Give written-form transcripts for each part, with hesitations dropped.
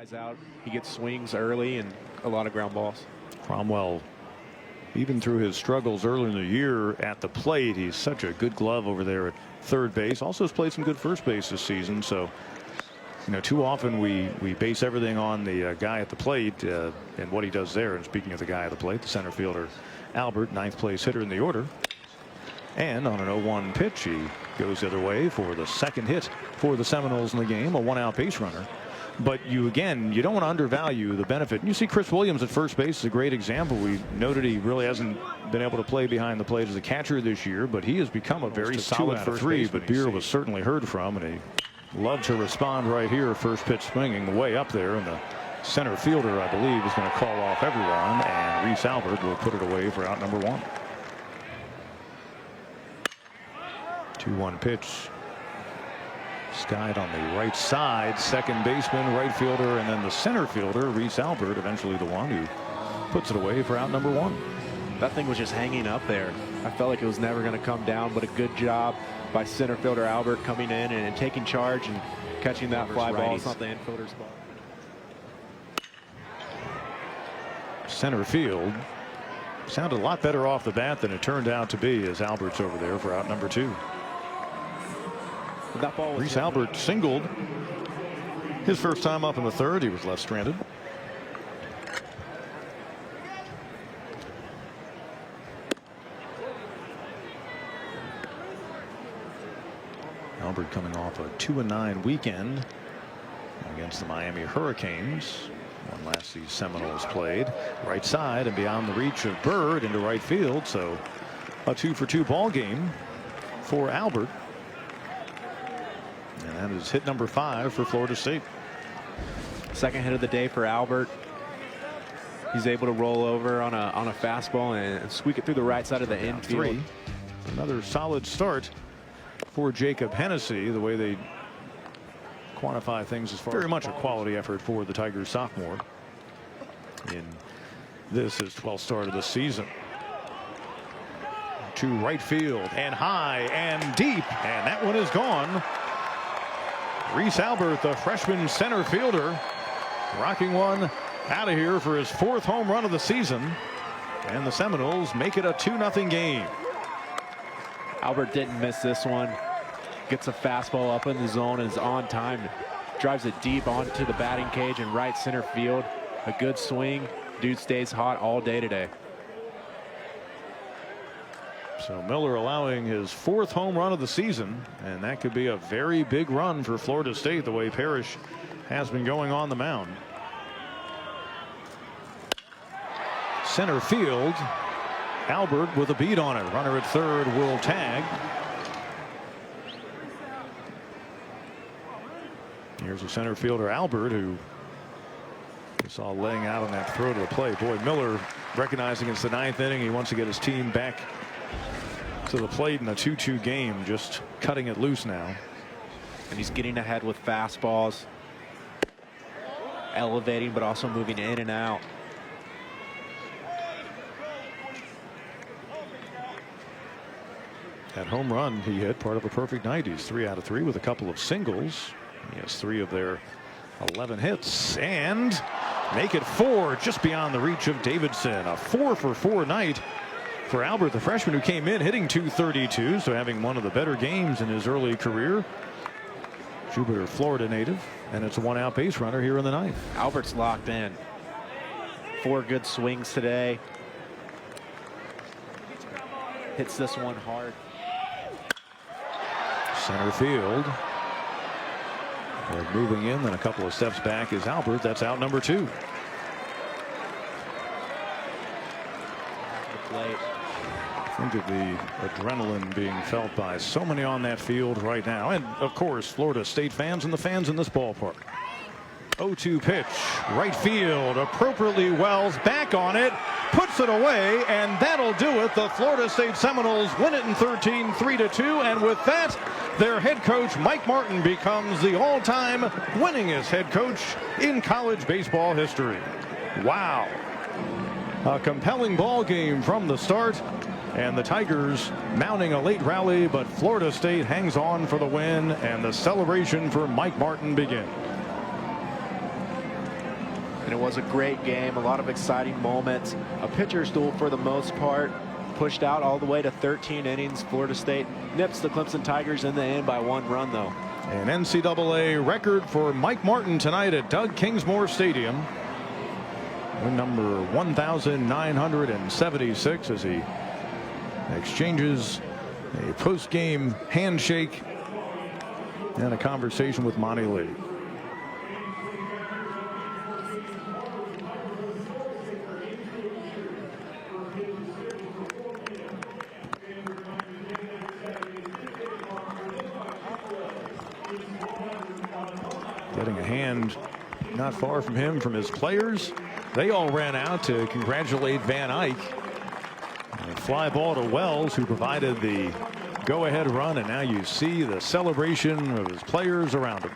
guys out. He gets swings early and a lot of ground balls. Cromwell, even through his struggles early in the year at the plate, he's such a good glove over there at third base. Also has played some good first base this season. So, you know, too often we base everything on the guy at the plate and what he does there. And speaking of the guy at the plate, the center fielder Albert, ninth place hitter in the order. And on an 0-1 pitch, he goes the other way for the second hit for the Seminoles in the game, a one-out base runner. But you don't want to undervalue the benefit. And you see Chris Williams at first base is a great example. We noted he really hasn't been able to play behind the plate as a catcher this year, but he has become a very solid first base. But Beer was certainly heard from, and he loved to respond right here. First pitch swinging way up there, and the center fielder, I believe, is going to call off everyone, and Reese Albert will put it away for out number one. 2-1 pitch. Skied on the right side, second baseman, right fielder, and then the center fielder, Reese Albert, eventually the one who puts it away for out number one. That thing was just hanging up there. I felt like it was never going to come down, but a good job by center fielder Albert coming in and taking charge and catching that fly ball. It's not the infielder's ball. Center field sounded a lot better off the bat than it turned out to be, as Albert's over there for out number two. That ball was Reese Albert singled his first time up in the third. He was left stranded. Albert coming off a 2-9 weekend against the Miami Hurricanes. One last these Seminoles played. Right side and beyond the reach of Bird into right field. So a 2-for-2 ball game for Albert. And that is hit number 5 for Florida State. Second hit of the day for Albert. He's able to roll over on a fastball and squeak it through the right side of the infield. 3. Another solid start for Jacob Hennessy. The way they quantify things as far very much a quality effort for the Tigers sophomore in this his 12th start of the season. To right field and high and deep, and that one is gone. Reese Albert, the freshman center fielder, rocking one out of here for his 4th home run of the season, and the Seminoles make it a 2-0 game. Albert didn't miss this one. Gets a fastball up in the zone and is on time. Drives it deep onto the batting cage in right center field. A good swing. Dude stays hot all day today. So Miller allowing his 4th home run of the season, and that could be a very big run for Florida State the way Parrish has been going on the mound. Center field, Albert with a beat on it. Runner at third will tag. Here's the center fielder Albert, who we saw laying out on that throw to the plate. Boy, Miller recognizing it's the 9th inning. He wants to get his team back to the plate in a 2-2 game, just cutting it loose now. And he's getting ahead with fastballs, elevating but also moving in and out. That home run he hit, part of a perfect night. He's 3 out of 3 with a couple of singles. He has 3 of their 11 hits, and make it 4 just beyond the reach of Davidson. A 4-for-4 night for Albert, the freshman who came in hitting .232, so having one of the better games in his early career. Jupiter, Florida native, and it's a 1-out base runner here in the 9th. Albert's locked in. 4 good swings today. Hits this one hard. Center field. They're moving in, then a couple of steps back is Albert. That's out number 2. Plate. Think of the adrenaline being felt by so many on that field right now, and of course Florida State fans and the fans in this ballpark. 0-2 pitch, right field, appropriately Wells back on it, puts it away, and that'll do it. The Florida State Seminoles win it in 13, 3-2, and with that, their head coach Mike Martin becomes the all-time winningest head coach in college baseball history. Wow. A compelling ball game from the start, and the Tigers mounting a late rally, but Florida State hangs on for the win, and the celebration for Mike Martin begins. and it was a great game. A lot of exciting moments. A pitcher's duel for the most part. Pushed out all the way to 13 innings. Florida State nips the Clemson Tigers in the end by 1 run, though. An NCAA record for Mike Martin tonight at Doug Kingsmore Stadium. Win number 1,976 as he exchanges a post-game handshake and a conversation with Monty Lee. Getting a hand not far from him from his players. They all ran out to congratulate Van Eyck. A fly ball to Wells, who provided the go-ahead run, and now you see the celebration of his players around him.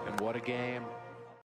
And what a game.